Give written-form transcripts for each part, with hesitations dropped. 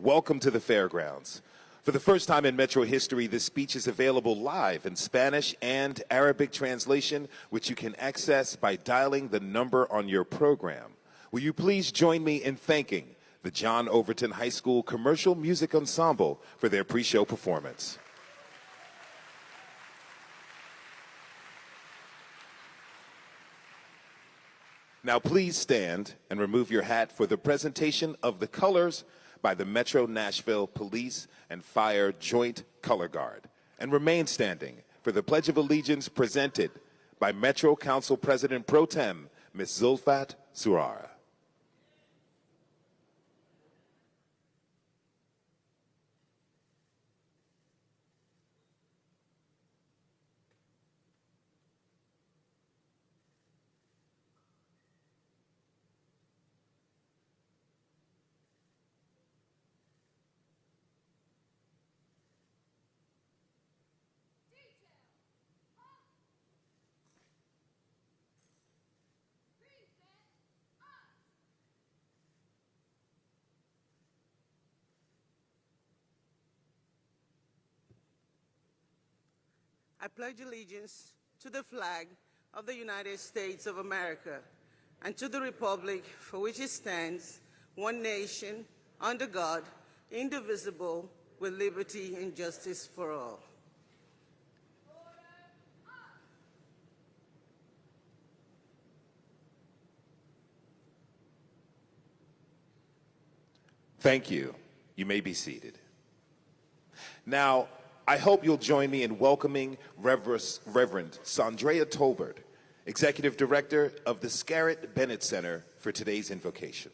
welcome to the fairgrounds. For the first time in Metro history, this speech is available live in Spanish and Arabic translation, which you can access by dialing the number on your program. Will you please join me in thanking the John Overton High School Commercial Music Ensemble for their pre-show performance. Now please stand and remove your hat for the presentation of the colors by the Metro Nashville Police and Fire Joint Color Guard. And remain standing for the Pledge of Allegiance presented by Metro Council President Pro Tem, Ms. Zulfat Surara. I pledge allegiance to the flag of the United States of America and to the republic for which it stands, one nation, under God, indivisible, with liberty and justice for all. Thank you. You may be seated. Now, I hope you'll join me in welcoming Reverend Sandrea Tolbert, Executive Director of the Scarrett Bennett Center, for today's invocation.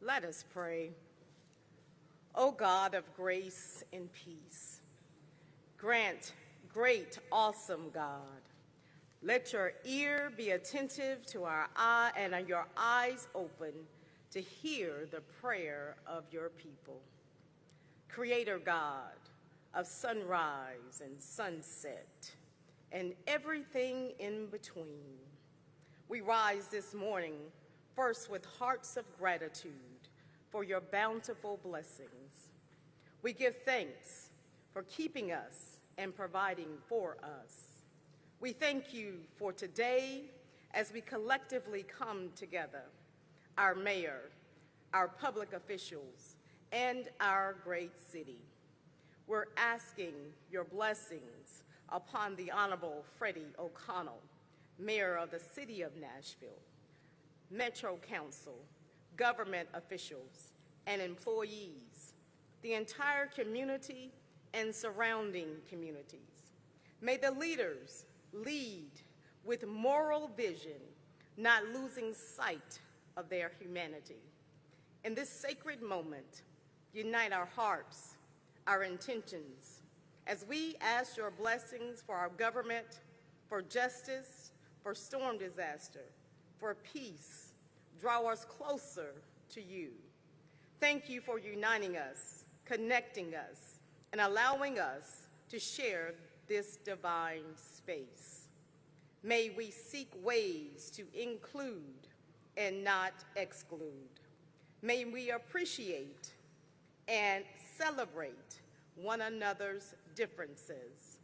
Let us pray. O God of grace and peace, grant, great, awesome God, let your ear be attentive to our eye and your eyes open to hear the prayer of your people. Creator God of sunrise and sunset and everything in between, we rise this morning first with hearts of gratitude for your bountiful blessings. We give thanks for keeping us and providing for us. We thank you for today as we collectively come together, our mayor, our public officials, and our great city. We're asking your blessings upon the Honorable Freddie O'Connell, Mayor of the City of Nashville, Metro Council, government officials and employees, the entire community and surrounding communities. May the leaders lead with moral vision, not losing sight of their humanity. In this sacred moment, unite our hearts, our intentions, as we ask your blessings for our government, for justice, for storm disaster, for peace. Draw us closer to you. Thank you for uniting us, connecting us, and allowing us to share this divine space. May we seek ways to include and not exclude. May we appreciate and celebrate one another's differences.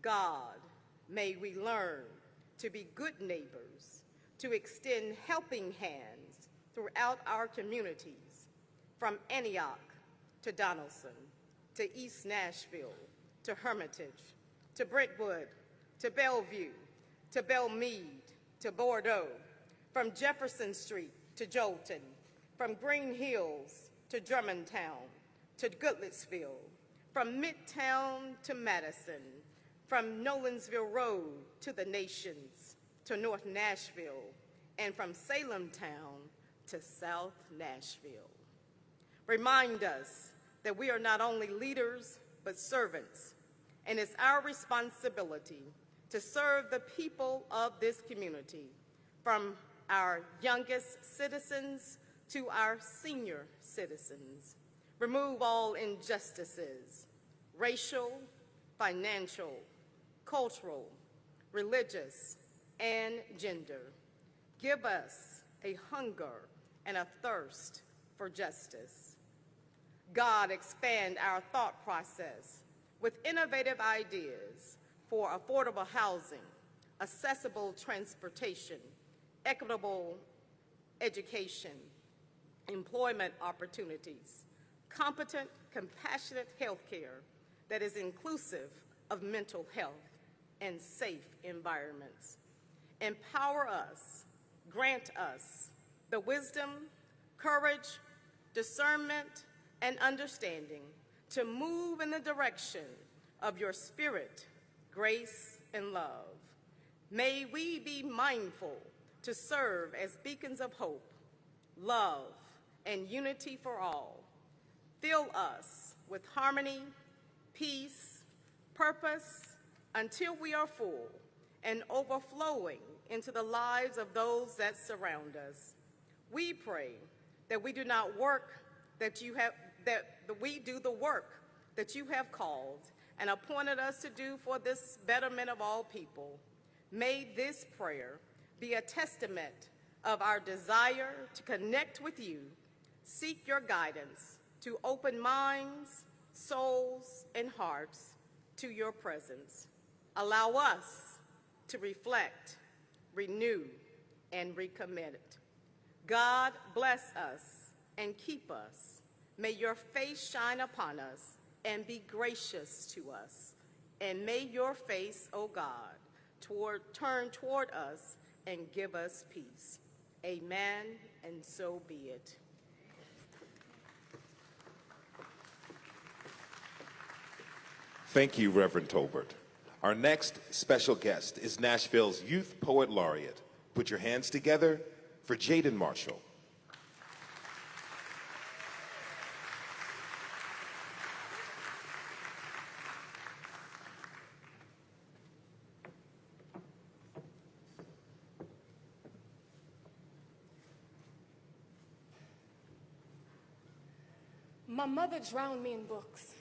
God, may we learn to be good neighbors, to extend helping hands throughout our communities, from Antioch to Donaldson, to East Nashville, to Hermitage, to Brentwood, to Bellevue, to Belmead, to Bordeaux, from Jefferson Street to Jolton, from Green Hills to Germantown, to Goodlettsville, from Midtown to Madison, from Nolensville Road to the Nations, to North Nashville, and from Salem Town to South Nashville. Remind us that we are not only leaders, but servants, and it's our responsibility to serve the people of this community, from our youngest citizens to our senior citizens. Remove all injustices, racial, financial, cultural, religious, and gender. Give us a hunger and a thirst for justice. God, expand our thought process with innovative ideas for affordable housing, accessible transportation, equitable education, employment opportunities, competent, compassionate health care that is inclusive of mental health and safe environments. Empower us, grant us the wisdom, courage, discernment, and understanding to move in the direction of your spirit, grace, and love. May we be mindful to serve as beacons of hope, love, and unity for all. Fill us with harmony, peace, purpose, until we are full and overflowing into the lives of those that surround us. We pray that we do not work that we do the work that you have called and appointed us to do for this betterment of all people. May this prayer be a testament of our desire to connect with you, seek your guidance, to open minds, souls, and hearts to your presence. Allow us to reflect, renew, and recommit. God bless us and keep us. May your face shine upon us and be gracious to us. And may your face, O God, turn toward us and give us peace. Amen, and so be it. Thank you, Reverend Tolbert. Our next special guest is Nashville's Youth Poet Laureate. Put your hands together for Jaden Marshall. My mother drowned me in books.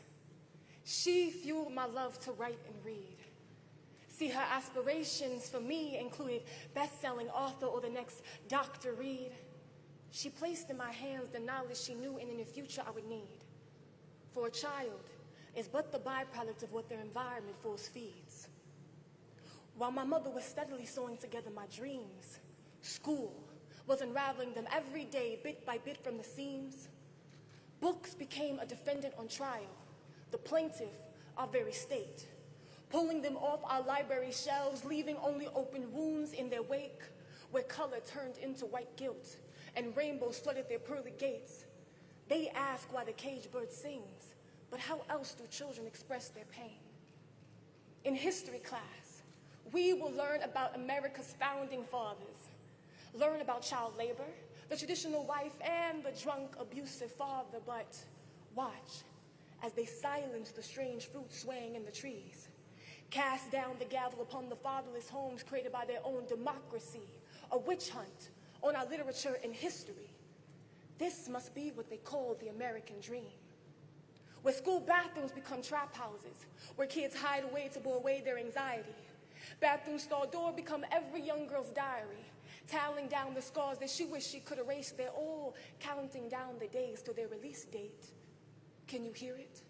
She fueled my love to write and read. See, her aspirations for me included best-selling author or the next Dr. Reed. She placed in my hands the knowledge she knew in the future I would need. For a child is but the byproduct of what their environment force feeds. While my mother was steadily sewing together my dreams, school was unraveling them every day, bit by bit from the seams. Books became a defendant on trial, the plaintiff, our very state, pulling them off our library shelves, leaving only open wounds in their wake, where color turned into white guilt and rainbows flooded their pearly gates. They ask why the caged bird sings, but how else do children express their pain? In history class, we will learn about America's founding fathers, learn about child labor, the traditional wife, and the drunk, abusive father, but watch as they silence the strange fruit swaying in the trees, cast down the gavel upon the fatherless homes created by their own democracy, a witch hunt on our literature and history. This must be what they call the American dream, where school bathrooms become trap houses, where kids hide away to blow away their anxiety. Bathroom stall door become every young girl's diary, tallying down the scars that she wished she could erase. They're all counting down the days to their release date. Can you hear it?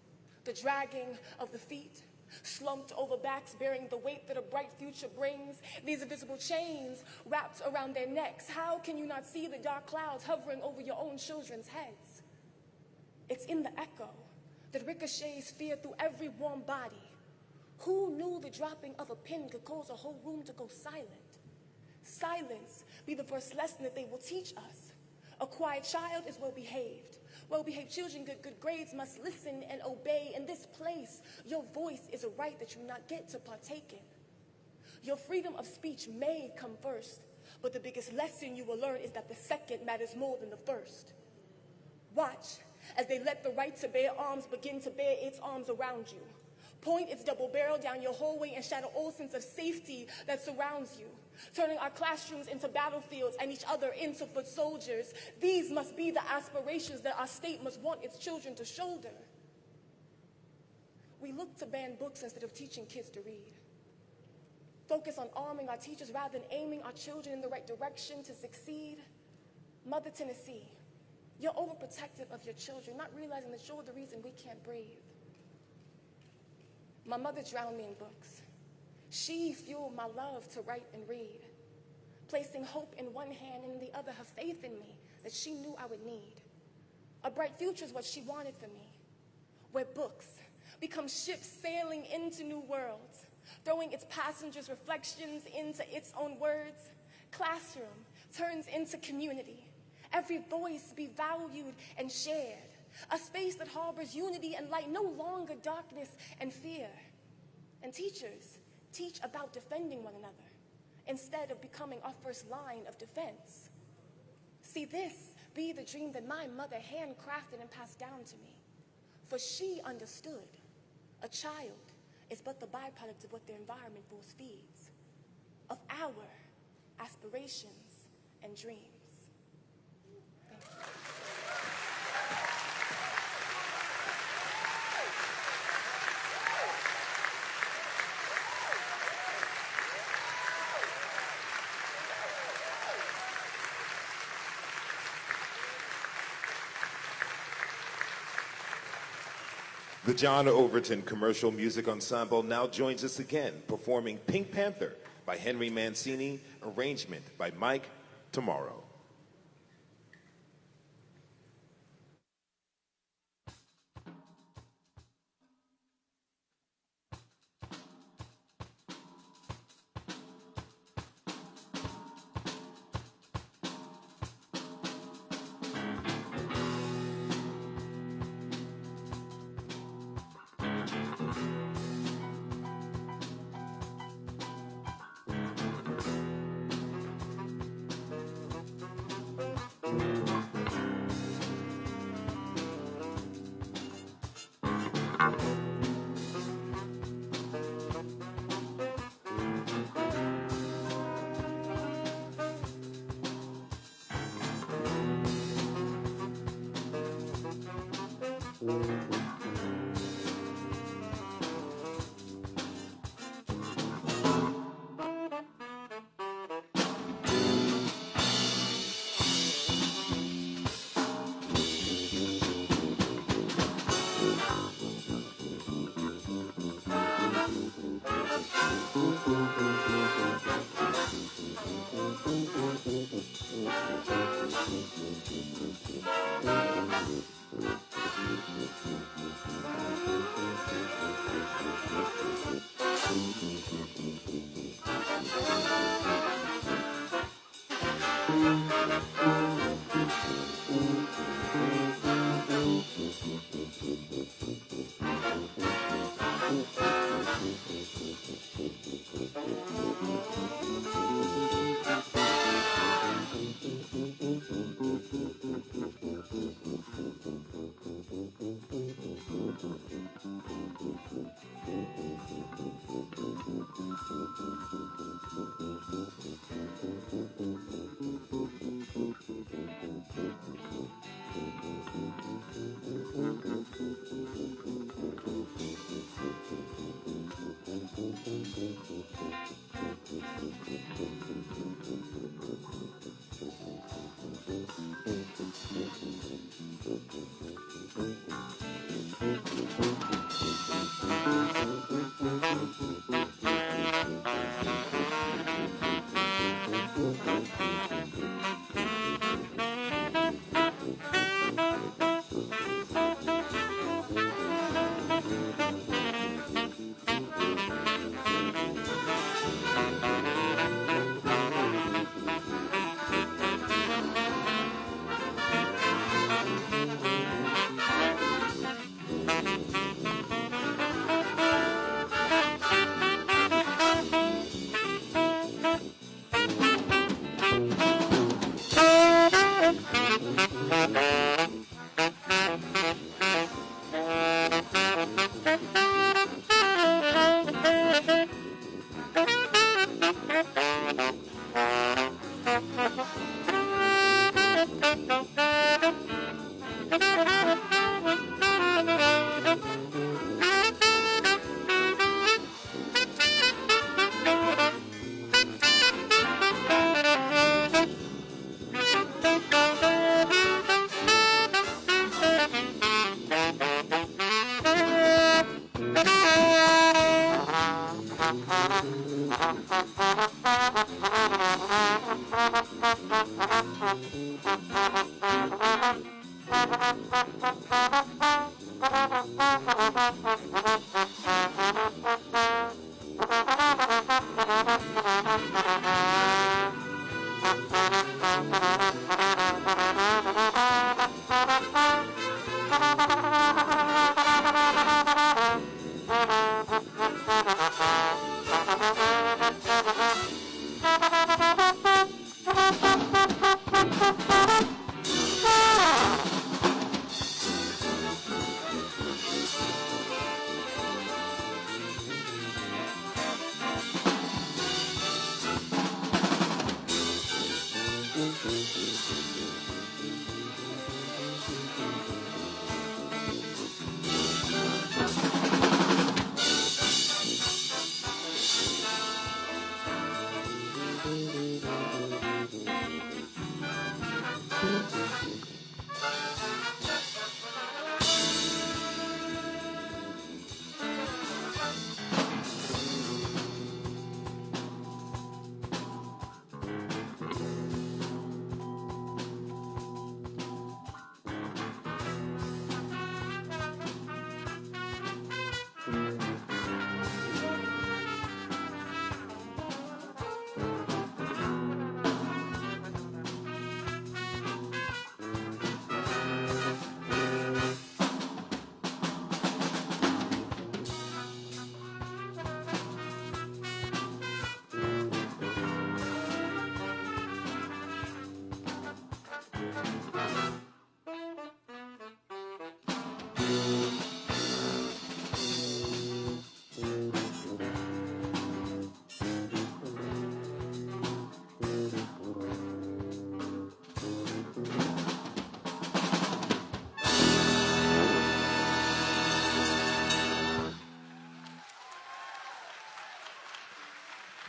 The dragging of the feet, slumped over backs bearing the weight that a bright future brings. These invisible chains wrapped around their necks. How can you not see the dark clouds hovering over your own children's heads? It's in the echo that ricochets fear through every warm body. Who knew the dropping of a pin could cause a whole room to go silent? Silence be the first lesson that they will teach us. A quiet child is well behaved. Well-behaved children get good grades, must listen and obey. In this place, your voice is a right that you not get to partake in. Your freedom of speech may come first, but the biggest lesson you will learn is that the second matters more than the first. Watch as they let the right to bear arms begin to bear its arms around you. Point its double barrel down your hallway and shatter all sense of safety that surrounds you. turning our classrooms into battlefields and each other into foot soldiers. These must be the aspirations that our state must want its children to shoulder. We look to ban books instead of teaching kids to read. Focus on arming our teachers rather than aiming our children in the right direction to succeed. Mother Tennessee, you're overprotective of your children, not realizing that you're the reason we can't breathe. My mother drowned me in books. She fueled my love to write and read, placing hope in one hand and in the other her faith in me that she knew I would need. A bright future is what she wanted for me, where books become ships sailing into new worlds, throwing its passengers' reflections into its own words. Classroom turns into community. Every voice be valued and shared. A space that harbors unity and light, no longer darkness and fear. And teachers teach about defending one another instead of becoming our first line of defense. See this be the dream that my mother handcrafted and passed down to me. For she understood a child is but the byproduct of what their environment force feeds, of our aspirations and dreams. Thank you. The John Overton Commercial Music Ensemble now joins us again, performing Pink Panther by Henry Mancini, arrangement by Mike Tomorrow.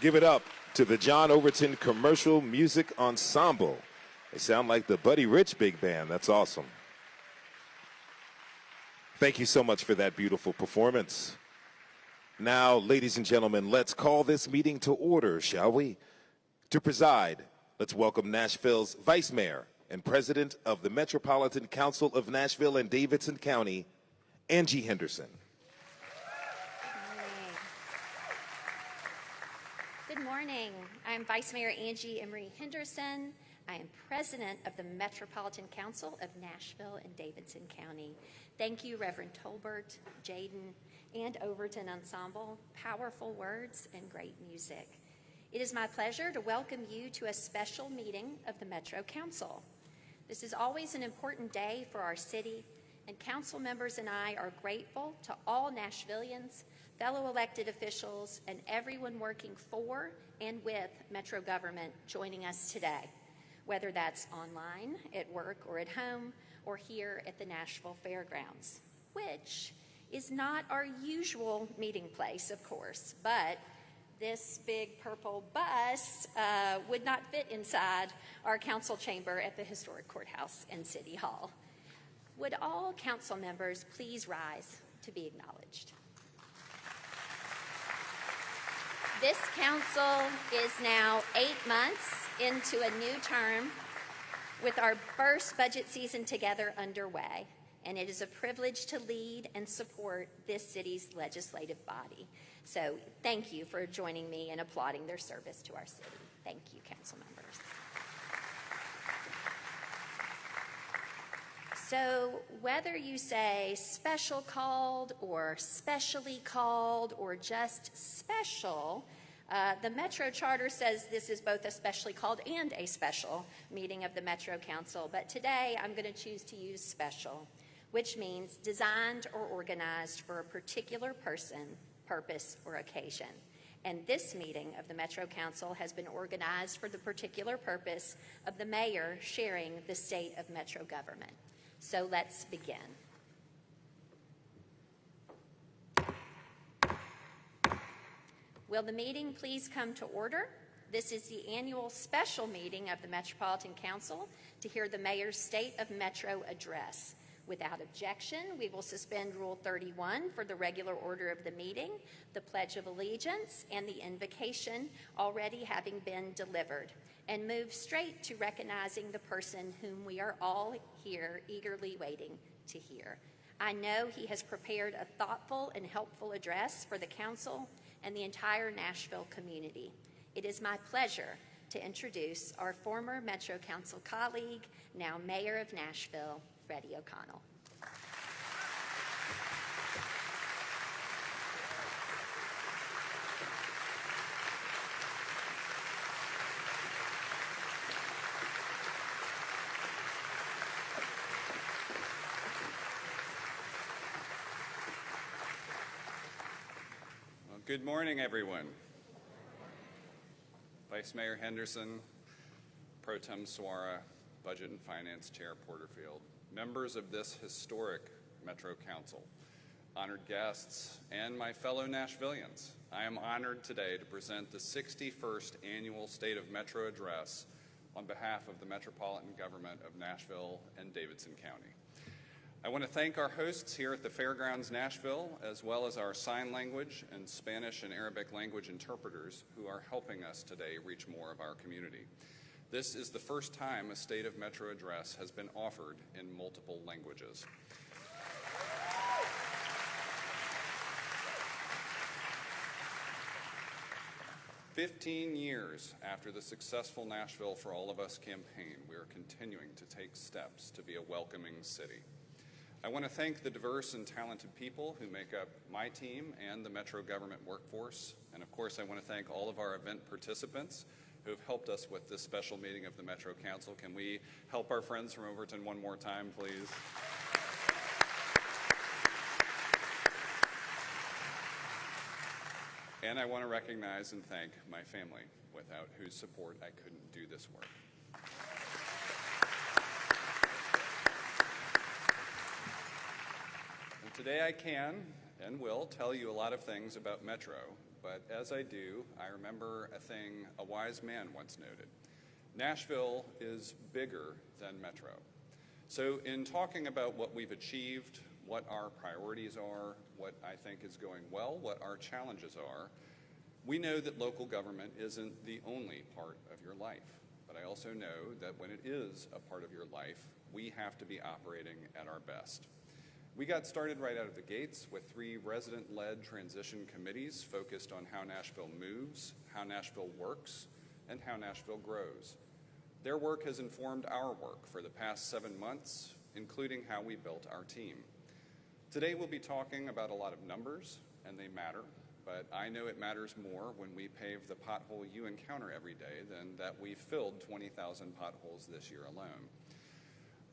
Give it up to the John Overton Commercial Music Ensemble. They sound like the Buddy Rich Big Band. That's awesome. Thank you so much for that beautiful performance. Now, ladies and gentlemen, let's call this meeting to order, shall we? To preside, let's welcome Nashville's Vice Mayor and President of the Metropolitan Council of Nashville and Davidson County, Angie Henderson. Good morning. I'm Vice Mayor Angie Emery Henderson. I am President of the Metropolitan Council of Nashville and Davidson County. Thank you, Reverend Tolbert, Jaden, and Overton Ensemble. Powerful words and great music. It is my pleasure to welcome you to a special meeting of the Metro Council. This is always an important day for our city, and council members and I are grateful to all Nashvillians, fellow elected officials, and everyone working for and with Metro government joining us today, whether that's online, at work, or at home, or here at the Nashville Fairgrounds, which is not our usual meeting place, of course, but this big purple bus would not fit inside our council chamber at the historic courthouse and City Hall. Would all council members please rise to be acknowledged? This council is now 8 months into a new term with our first budget season together underway, and it is a privilege to lead and support this city's legislative body. So thank you for joining me in applauding their service to our city. Thank you, council members. So whether you say special called or specially called or just special, the Metro Charter says this is both a specially called and a special meeting of the Metro Council, but today I'm going to choose to use special, which means designed or organized for a particular person, purpose, or occasion. And this meeting of the Metro Council has been organized for the particular purpose of the mayor sharing the state of Metro government. So let's begin. Will the meeting please come to order? This is the annual special meeting of the Metropolitan Council to hear the mayor's State of Metro address. Without objection, we will suspend Rule 31 for the regular order of the meeting, the Pledge of Allegiance, and the invocation already having been delivered, and move straight to recognizing the person whom we are all here eagerly waiting to hear. I know he has prepared a thoughtful and helpful address for the Council and the entire Nashville community. It is my pleasure to introduce our former Metro Council colleague, now Mayor of Nashville, Freddie O'Connell. Well, good morning, everyone. Vice Mayor Henderson, Pro Tem Suara, Budget and Finance Chair Porterfield, members of this historic Metro Council, honored guests, and my fellow Nashvillians. I am honored today to present the 61st Annual State of Metro Address on behalf of the Metropolitan Government of Nashville and Davidson County. I want to thank our hosts here at the Fairgrounds Nashville, as well as our sign language and Spanish and Arabic language interpreters who are helping us today reach more of our community. This is the first time a State of Metro address has been offered in multiple languages. "15 years after the successful Nashville for All of Us campaign, we are continuing to take steps to be a welcoming city. I want to thank the diverse and talented people who make up my team and the Metro government workforce. And of course, I want to thank all of our event participants who have helped us with this special meeting of the Metro Council. Can we help our friends from Overton one more time, please? And I want to recognize and thank my family, without whose support I couldn't do this work. And today I can and will tell you a lot of things about Metro, but as I do, I remember a thing a wise man once noted. Nashville is bigger than Metro. So in talking about what we've achieved, what our priorities are, what I think is going well, what our challenges are, we know that local government isn't the only part of your life. But I also know that when it is a part of your life, we have to be operating at our best. We got started right out of the gates with 3 resident-led transition committees focused on how Nashville moves, how Nashville works, and how Nashville grows. Their work has informed our work for the past 7 months, including how we built our team. Today we'll be talking about a lot of numbers, and they matter, but I know it matters more when we pave the pothole you encounter every day than that we filled 20,000 potholes this year alone.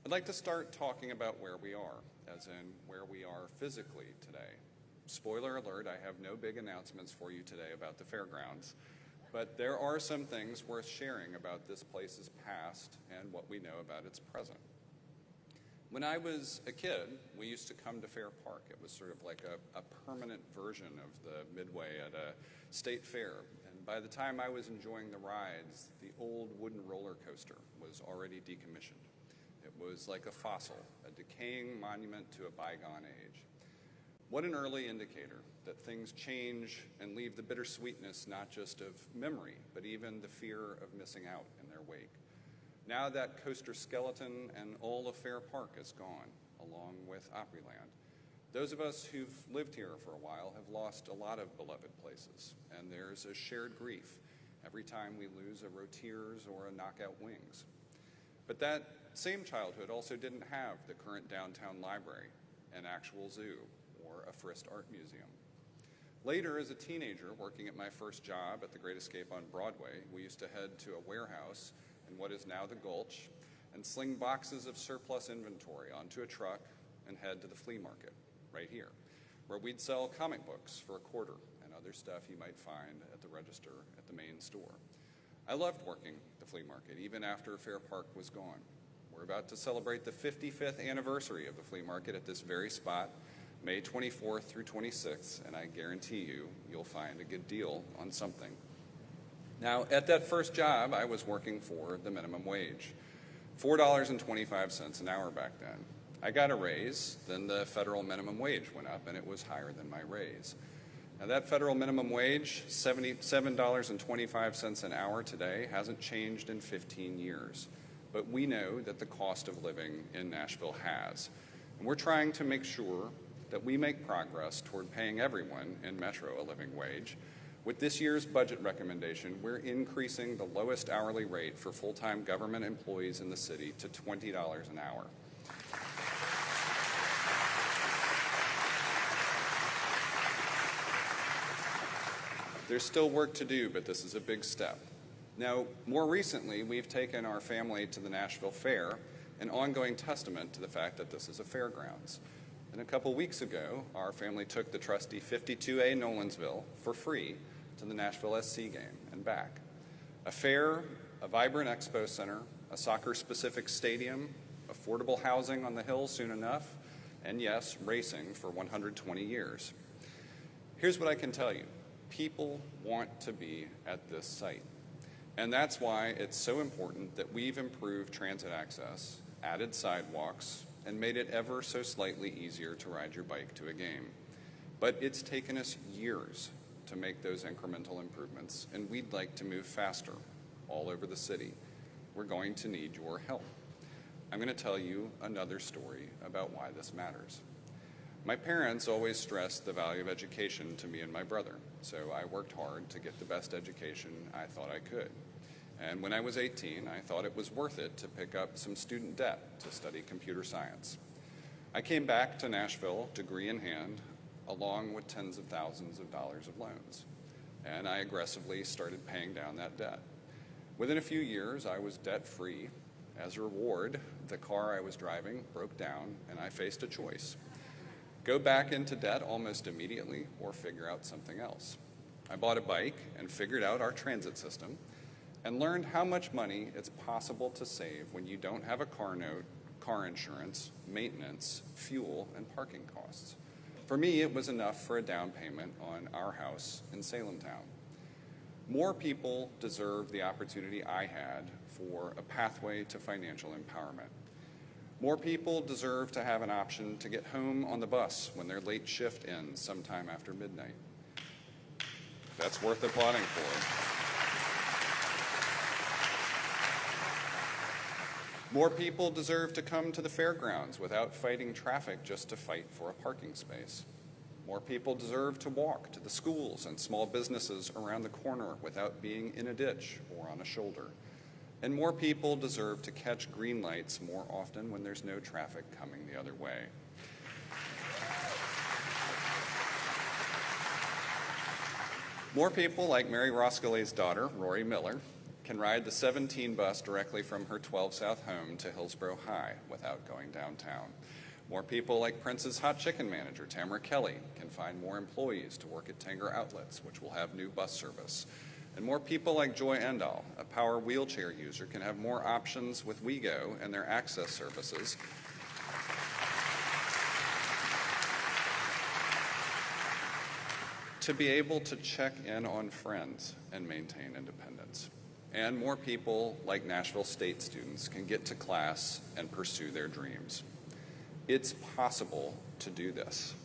I'd like to start talking about where we are, as in where we are physically today. Spoiler alert, I have no big announcements for you today about the fairgrounds, but there are some things worth sharing about this place's past and what we know about its present. When I was a kid, we used to come to Fair Park. It was sort of like a permanent version of the Midway at a state fair. And by the time I was enjoying the rides, the old wooden roller coaster was already decommissioned. It was like a fossil, a decaying monument to a bygone age. What an early indicator that things change and leave the bittersweetness not just of memory, but even the fear of missing out in their wake. Now that coaster skeleton and all of Fair Park is gone, along with Opryland. Those of us who've lived here for a while have lost a lot of beloved places, and there's a shared grief every time we lose a Rotier's or a Knockout Wings. But that same childhood also didn't have the current downtown library, an actual zoo, or a Frist Art Museum. Later, as a teenager working at my first job at the Great Escape on Broadway, we used to head to a warehouse in what is now the Gulch and sling boxes of surplus inventory onto a truck and head to the flea market right here, where we'd sell comic books for $0.25 and other stuff you might find at the register at the main store. I loved working the flea market, even after Fair Park was gone. We're about to celebrate the 55th anniversary of the flea market at this very spot, May 24th through 26th, and I guarantee you'll find a good deal on something. Now, at that first job, I was working for the minimum wage, $4.25 an hour back then. I got a raise, then the federal minimum wage went up, and it was higher than my raise. Now, that federal minimum wage, $77.25 an hour today, hasn't changed in 15 years. But we know that the cost of living in Nashville has. And we're trying to make sure that we make progress toward paying everyone in Metro a living wage. With this year's budget recommendation, we're increasing the lowest hourly rate for full-time government employees in the city to $20 an hour. There's still work to do, but this is a big step. Now, more recently, we've taken our family to the Nashville Fair, an ongoing testament to the fact that this is a fairgrounds. And a couple weeks ago, our family took the trusty 52A Nolensville for free to the Nashville SC game and back. A fair, a vibrant expo center, a soccer-specific stadium, affordable housing on the hill soon enough, and yes, racing for 120 years. Here's what I can tell you. People want to be at this site. And that's why it's so important that we've improved transit access, added sidewalks, and made it ever so slightly easier to ride your bike to a game. But it's taken us years to make those incremental improvements, and we'd like to move faster all over the city. We're going to need your help. I'm going to tell you another story about why this matters. My parents always stressed the value of education to me and my brother, so I worked hard to get the best education I thought I could. And when I was 18, I thought it was worth it to pick up some student debt to study computer science. I came back to Nashville, degree in hand, along with tens of thousands of dollars of loans. And I aggressively started paying down that debt. Within a few years, I was debt-free. As a reward, the car I was driving broke down, and I faced a choice. Go back into debt almost immediately or figure out something else. I bought a bike and figured out our transit system and learned how much money it's possible to save when you don't have a car note, car insurance, maintenance, fuel, and parking costs. For me, it was enough for a down payment on our house in Salemtown. More people deserve the opportunity I had for a pathway to financial empowerment. More people deserve to have an option to get home on the bus when their late shift ends sometime after midnight. That's worth applauding for. More people deserve to come to the fairgrounds without fighting traffic just to fight for a parking space. More people deserve to walk to the schools and small businesses around the corner without being in a ditch or on a shoulder. And more people deserve to catch green lights more often when there's no traffic coming the other way. More people, like Mary Roskelley's daughter, Rory Miller, can ride the 17 bus directly from her 12 South home to Hillsborough High without going downtown. More people, like Prince's hot chicken manager, Tamara Kelly, can find more employees to work at Tanger Outlets, which will have new bus service. And more people like Joy Endall, a power wheelchair user, can have more options with WeGo and their access services. To be able to check in on friends and maintain independence. And more people, like Nashville State students, can get to class and pursue their dreams. It's possible to do this.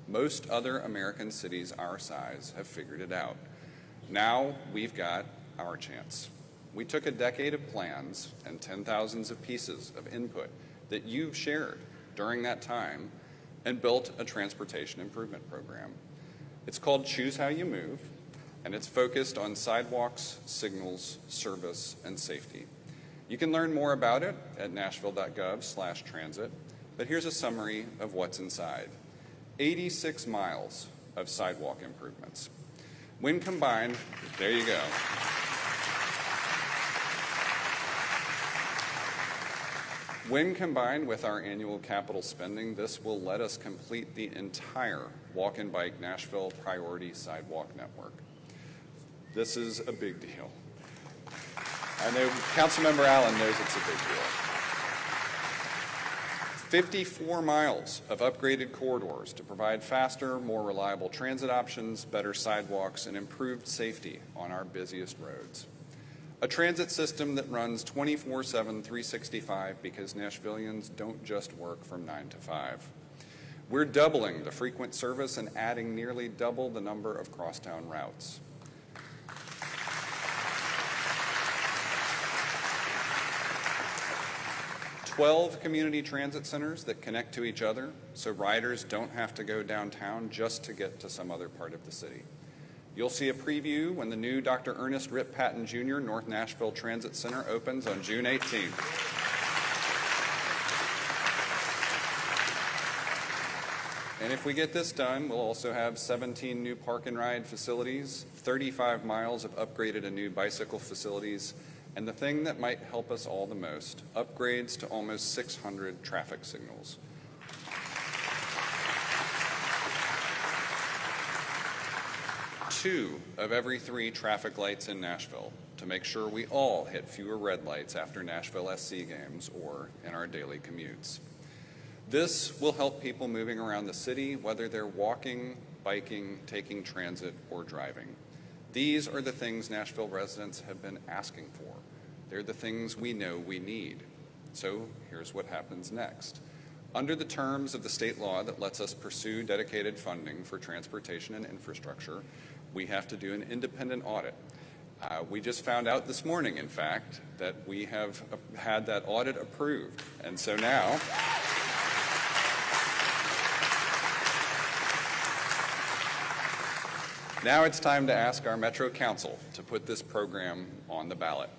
Most other American cities our size have figured it out. Now we've got our chance. We took a decade of plans and 10,000s of pieces of input that you've shared during that time and built a transportation improvement program. It's called Choose How You Move, and it's focused on sidewalks, signals, service, and safety. You can learn more about it at nashville.gov/transit, but here's a summary of what's inside. 86 miles of sidewalk improvements. When combined, there you go. When combined with our annual capital spending, this will let us complete the entire Walk and Bike Nashville Priority Sidewalk Network. This is a big deal. I know Councilmember Allen knows it's a big deal. 54 miles of upgraded corridors to provide faster, more reliable transit options, better sidewalks, and improved safety on our busiest roads. A transit system that runs 24/7, 365 because Nashvillians don't just work from 9 to 5. We're doubling the frequent service and adding nearly double the number of crosstown routes. "12 community transit centers that connect to each other so riders don't have to go downtown just to get to some other part of the city. You'll see a preview when the new Dr. Ernest Rip Patton Jr. North Nashville Transit Center opens on June 18th. And if we get this done, we'll also have 17 new park and ride facilities, 35 miles of upgraded and new bicycle facilities, and the thing that might help us all the most, upgrades to almost 600 traffic signals. Two of every 3 traffic lights in Nashville to make sure we all hit fewer red lights after Nashville SC games or in our daily commutes. This will help people moving around the city, whether they're walking, biking, taking transit, or driving. These are the things Nashville residents have been asking for. They're the things we know we need. So here's what happens next. Under the terms of the state law that lets us pursue dedicated funding for transportation and infrastructure, we have to do an independent audit. We just found out this morning, in fact, that we have had that audit approved. And so now, it's time to ask our Metro Council to put this program on the ballot.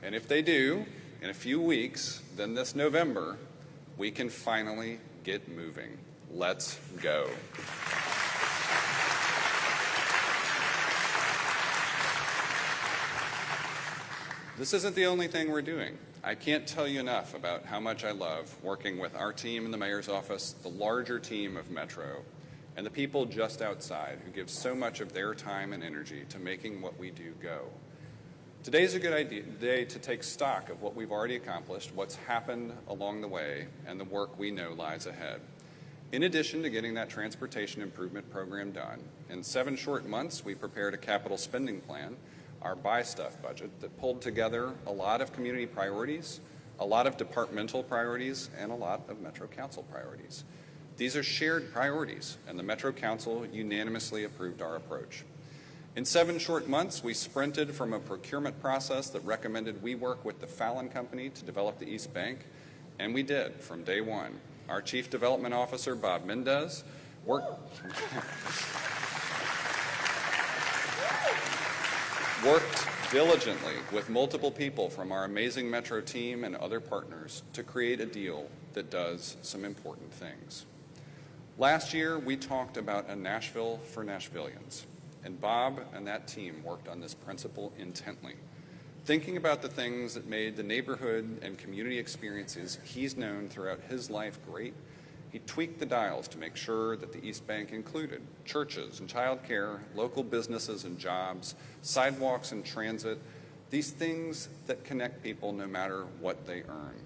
And if they do, in a few weeks, then this November, we can finally get moving. Let's go. This isn't the only thing we're doing. I can't tell you enough about how much I love working with our team in the mayor's office, the larger team of Metro, and the people just outside who give so much of their time and energy to making what we do go. Today's a good day to take stock of what we've already accomplished, what's happened along the way, and the work we know lies ahead. In addition to getting that transportation improvement program done, in 7 short months, we prepared a capital spending plan, our Buy Stuff budget, that pulled together a lot of community priorities, a lot of departmental priorities, and a lot of Metro Council priorities. These are shared priorities, and the Metro Council unanimously approved our approach. In 7 short months, we sprinted from a procurement process that recommended we work with the Fallon Company to develop the East Bank, and we did from day one. Our Chief Development Officer, Bob Mendez, worked diligently with multiple people from our amazing Metro team and other partners to create a deal that does some important things. Last year, we talked about a Nashville for Nashvillians, and Bob and that team worked on this principle intently, thinking about the things that made the neighborhood and community experiences he's known throughout his life great. He tweaked the dials to make sure that the East Bank included churches and childcare, local businesses and jobs, sidewalks and transit, these things that connect people no matter what they earn.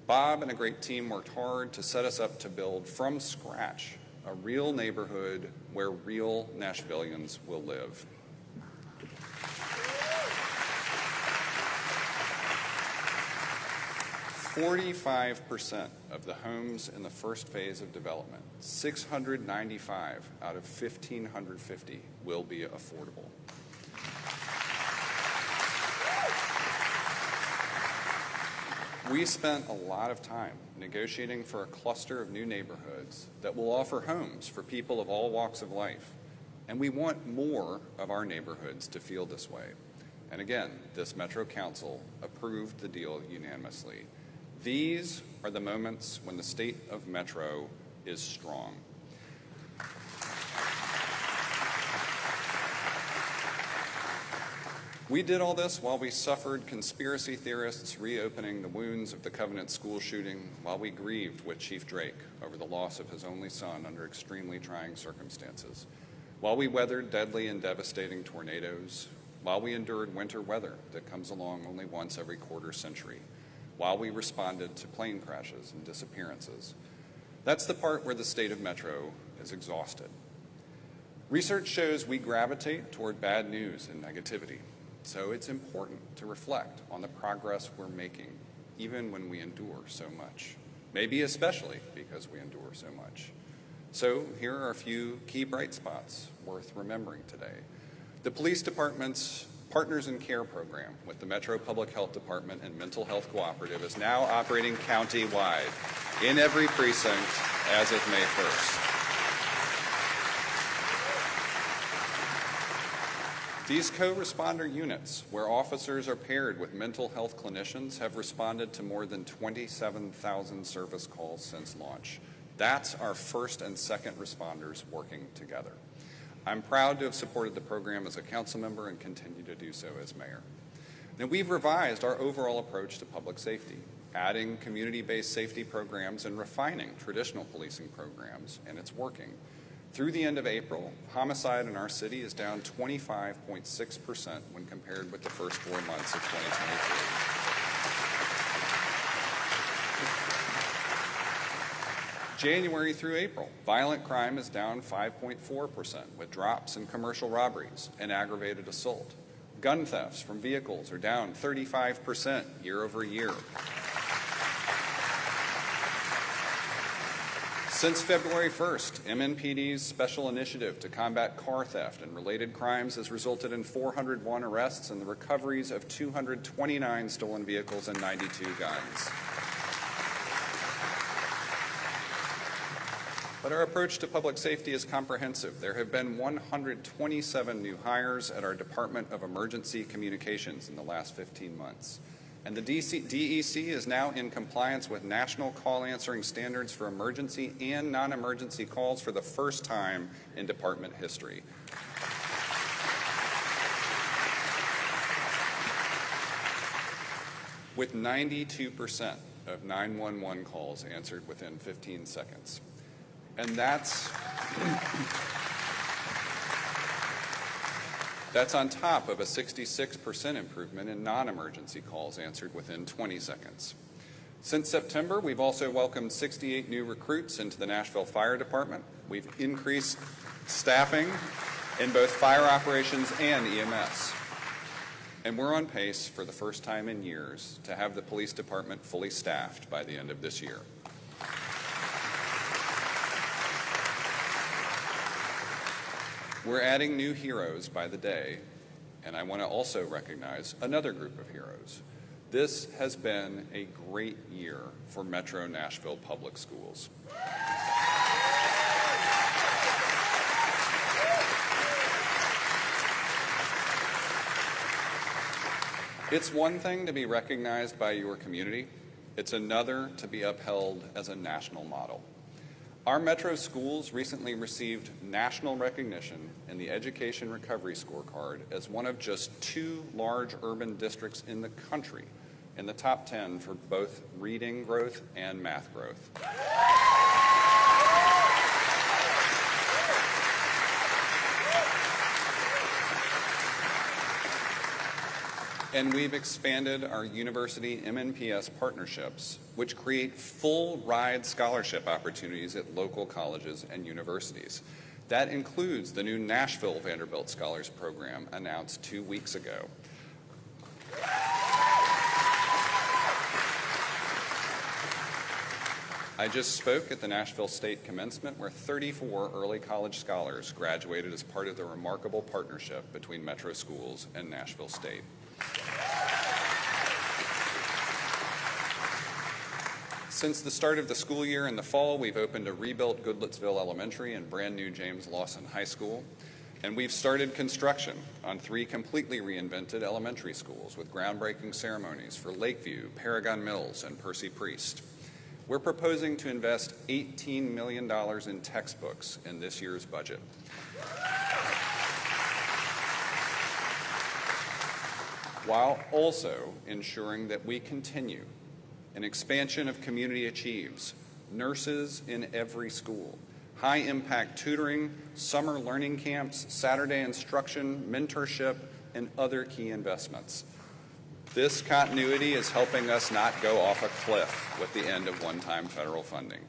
Bob and a great team worked hard to set us up to build from scratch a real neighborhood where real Nashvillians will live. "45% of the homes in the first phase of development, 695 out of 1,550, will be affordable. We spent a lot of time negotiating for a cluster of new neighborhoods that will offer homes for people of all walks of life. And we want more of our neighborhoods to feel this way. And again, this Metro Council approved the deal unanimously. These are the moments when the state of Metro is strong. We did all this while we suffered conspiracy theorists reopening the wounds of the Covenant school shooting, while we grieved with Chief Drake over the loss of his only son under extremely trying circumstances, while we weathered deadly and devastating tornadoes, while we endured winter weather that comes along only once every quarter century, while we responded to plane crashes and disappearances. That's the part where the state of Metro is exhausted. Research shows we gravitate toward bad news and negativity. So it's important to reflect on the progress we're making, even when we endure so much, maybe especially because we endure so much. So here are a few key bright spots worth remembering today. The police department's Partners in Care program with the Metro Public Health Department and Mental Health Cooperative is now operating county-wide in every precinct as of May 1st. These co-responder units, where officers are paired with mental health clinicians, have responded to more than 27,000 service calls since launch. That's our first and second responders working together. I'm proud to have supported the program as a council member and continue to do so as mayor. Now, we've revised our overall approach to public safety, adding community-based safety programs and refining traditional policing programs, and it's working. Through the end of April, homicide in our city is down 25.6% when compared with the first 4 months of 2023. January through April, violent crime is down 5.4%, with drops in commercial robberies and aggravated assault. Gun thefts from vehicles are down 35% year over year. Since February 1st, MNPD's special initiative to combat car theft and related crimes has resulted in 401 arrests and the recoveries of 229 stolen vehicles and 92 guns. But our approach to public safety is comprehensive. There have been 127 new hires at our Department of Emergency Communications in the last 15 months. And the DEC is now in compliance with national call answering standards for emergency and non-emergency calls for the first time in department history. With 92% of 911 calls answered within 15 seconds. And that's on top of a 66% improvement in non-emergency calls answered within 20 seconds. Since September, we've also welcomed 68 new recruits into the Nashville Fire Department. We've increased staffing in both fire operations and EMS. And we're on pace for the first time in years to have the police department fully staffed by the end of this year. We're adding new heroes by the day, and I want to also recognize another group of heroes. This has been a great year for Metro Nashville Public Schools. It's one thing to be recognized by your community. It's another to be upheld as a national model. Our Metro schools recently received national recognition in the Education Recovery Scorecard as one of just 2 large urban districts in the country in the top 10 for both reading growth and math growth. And we've expanded our university MNPS partnerships, which create full ride scholarship opportunities at local colleges and universities. That includes the new Nashville Vanderbilt Scholars Program announced 2 weeks ago. I just spoke at the Nashville State Commencement, where 34 early college scholars graduated as part of the remarkable partnership between Metro Schools and Nashville State. Since the start of the school year in the fall, we've opened a rebuilt Goodlettsville Elementary and brand new James Lawson High School. And we've started construction on 3 completely reinvented elementary schools with groundbreaking ceremonies for Lakeview, Paragon Mills, and Percy Priest. We're proposing to invest $18 million in textbooks in this year's budget. while also ensuring that we continue an expansion of Community Achieves, nurses in every school, high-impact tutoring, summer learning camps, Saturday instruction, mentorship, and other key investments. This continuity is helping us not go off a cliff with the end of one-time federal funding.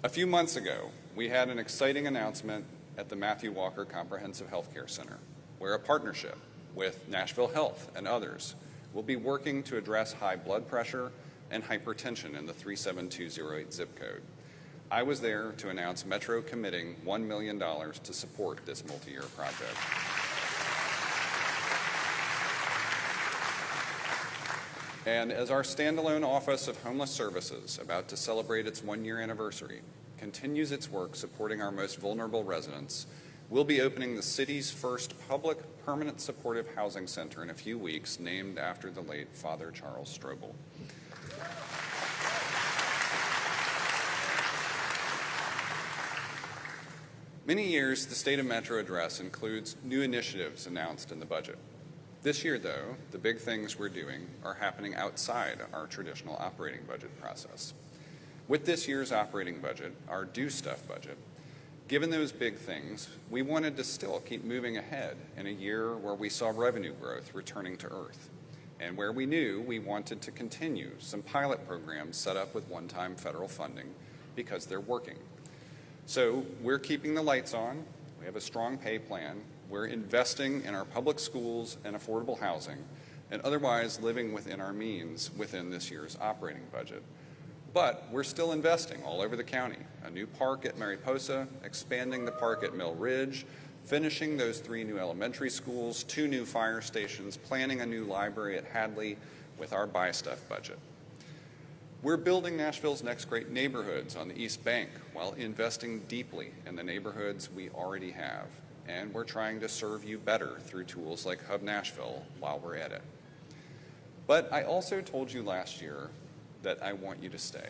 A few months ago, we had an exciting announcement at the Matthew Walker Comprehensive Healthcare Center, where a partnership with Nashville Health and others will be working to address high blood pressure and hypertension in the 37208 zip code. I was there to announce Metro committing $1 million to support this multi-year project. And as our standalone Office of Homeless Services, about to celebrate its one-year anniversary, continues its work supporting our most vulnerable residents, we'll be opening the city's first public permanent supportive housing center in a few weeks, named after the late Father Charles Strobel. Many years, the State of Metro address includes new initiatives announced in the budget. This year, though, the big things we're doing are happening outside our traditional operating budget process. With this year's operating budget, our do stuff budget, given those big things, we wanted to still keep moving ahead in a year where we saw revenue growth returning to earth, and where we knew we wanted to continue some pilot programs set up with one-time federal funding because they're working. So we're keeping the lights on. We have a strong pay plan. We're investing in our public schools and affordable housing, and otherwise living within our means within this year's operating budget. But we're still investing all over the county. A new park at Mariposa, expanding the park at Mill Ridge, finishing those 3 new elementary schools, 2 new fire stations, planning a new library at Hadley with our buy stuff budget. We're building Nashville's next great neighborhoods on the East Bank while investing deeply in the neighborhoods we already have. And we're trying to serve you better through tools like Hub Nashville while we're at it. But I also told you last year that I want you to stay.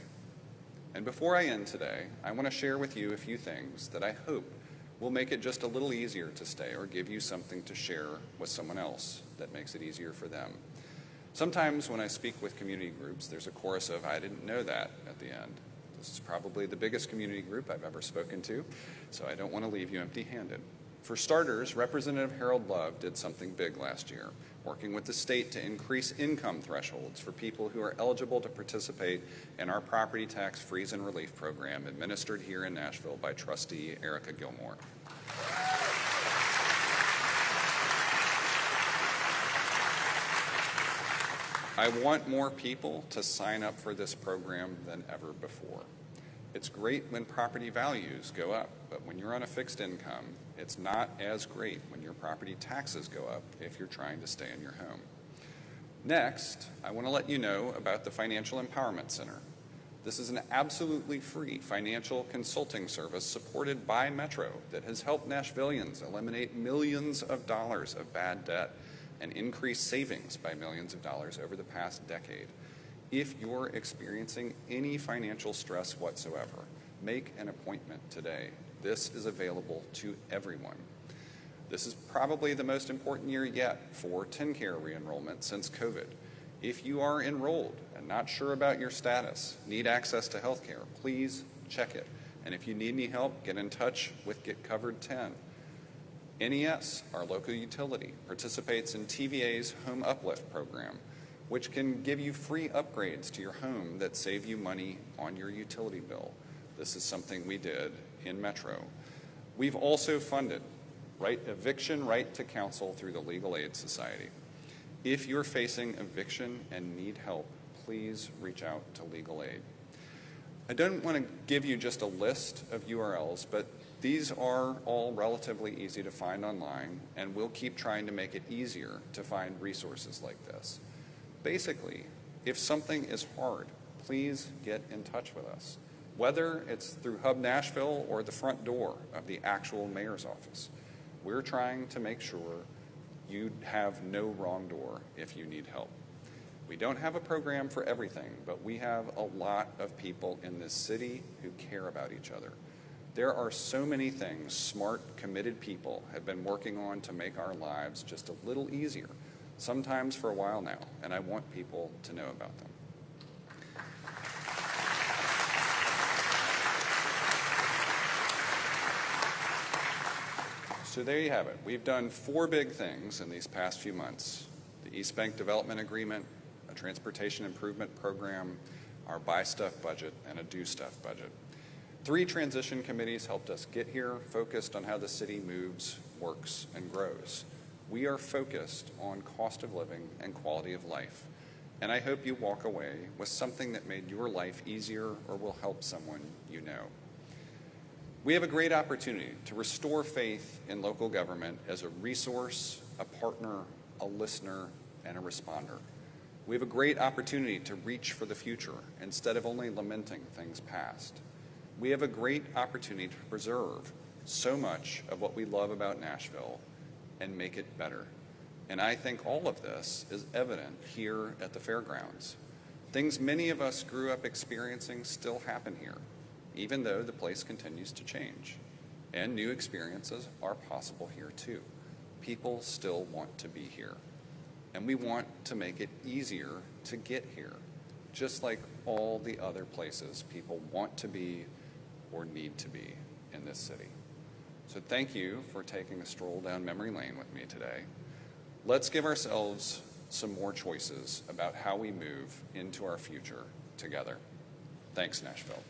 And before I end today, I want to share with you a few things that I hope will make it just a little easier to stay, or give you something to share with someone else that makes it easier for them. Sometimes when I speak with community groups, there's a chorus of, "I didn't know that," at the end. This is probably the biggest community group I've ever spoken to, so I don't want to leave you empty-handed. For starters, Representative Harold Love did something big last year, working with the state to increase income thresholds for people who are eligible to participate in our property tax freeze and relief program administered here in Nashville by trustee Erica Gilmore. I want more people to sign up for this program than ever before. It's great when property values go up, but when you're on a fixed income, it's not as great when your property taxes go up if you're trying to stay in your home. Next, I want to let you know about the Financial Empowerment Center. This is an absolutely free financial consulting service supported by Metro that has helped Nashvillians eliminate millions of dollars of bad debt and increase savings by millions of dollars over the past decade. If you're experiencing any financial stress whatsoever, make an appointment today. This is available to everyone. This is probably the most important year yet for TennCare re-enrollment since COVID. If you are enrolled and not sure about your status, need access to health care, please check it. And if you need any help, get in touch with Get Covered 10. NES, our local utility, participates in TVA's Home Uplift program, which can give you free upgrades to your home that save you money on your utility bill. This is something we did in Metro. We've also funded eviction right to counsel through the Legal Aid Society. If you're facing eviction and need help, please reach out to Legal Aid. I don't want to give you just a list of URLs, but these are all relatively easy to find online, and we'll keep trying to make it easier to find resources like this. Basically, if something is hard, please get in touch with us, whether it's through Hub Nashville or the front door of the actual mayor's office. We're trying to make sure you have no wrong door if you need help. We don't have a program for everything, but we have a lot of people in this city who care about each other. There are so many things smart, committed people have been working on to make our lives just a little easier. sometimes for a while now, and I want people to know about them. So there you have it. We've done 4 big things in these past few months: the East Bank Development Agreement, a transportation improvement program, our buy stuff budget, and a do stuff budget. 3 transition committees helped us get here, focused on how the city moves, works, and grows. We are focused on cost of living and quality of life, and I hope you walk away with something that made your life easier or will help someone you know. We have a great opportunity to restore faith in local government as a resource, a partner, a listener, and a responder. We have a great opportunity to reach for the future instead of only lamenting things past. We have a great opportunity to preserve so much of what we love about Nashville and make it better. And I think all of this is evident here at the fairgrounds. Things many of us grew up experiencing still happen here, even though the place continues to change. And new experiences are possible here too. People still want to be here. And we want to make it easier to get here, just like all the other places people want to be or need to be in this city. So thank you for taking a stroll down memory lane with me today. Let's give ourselves some more choices about how we move into our future together. Thanks, Nashville.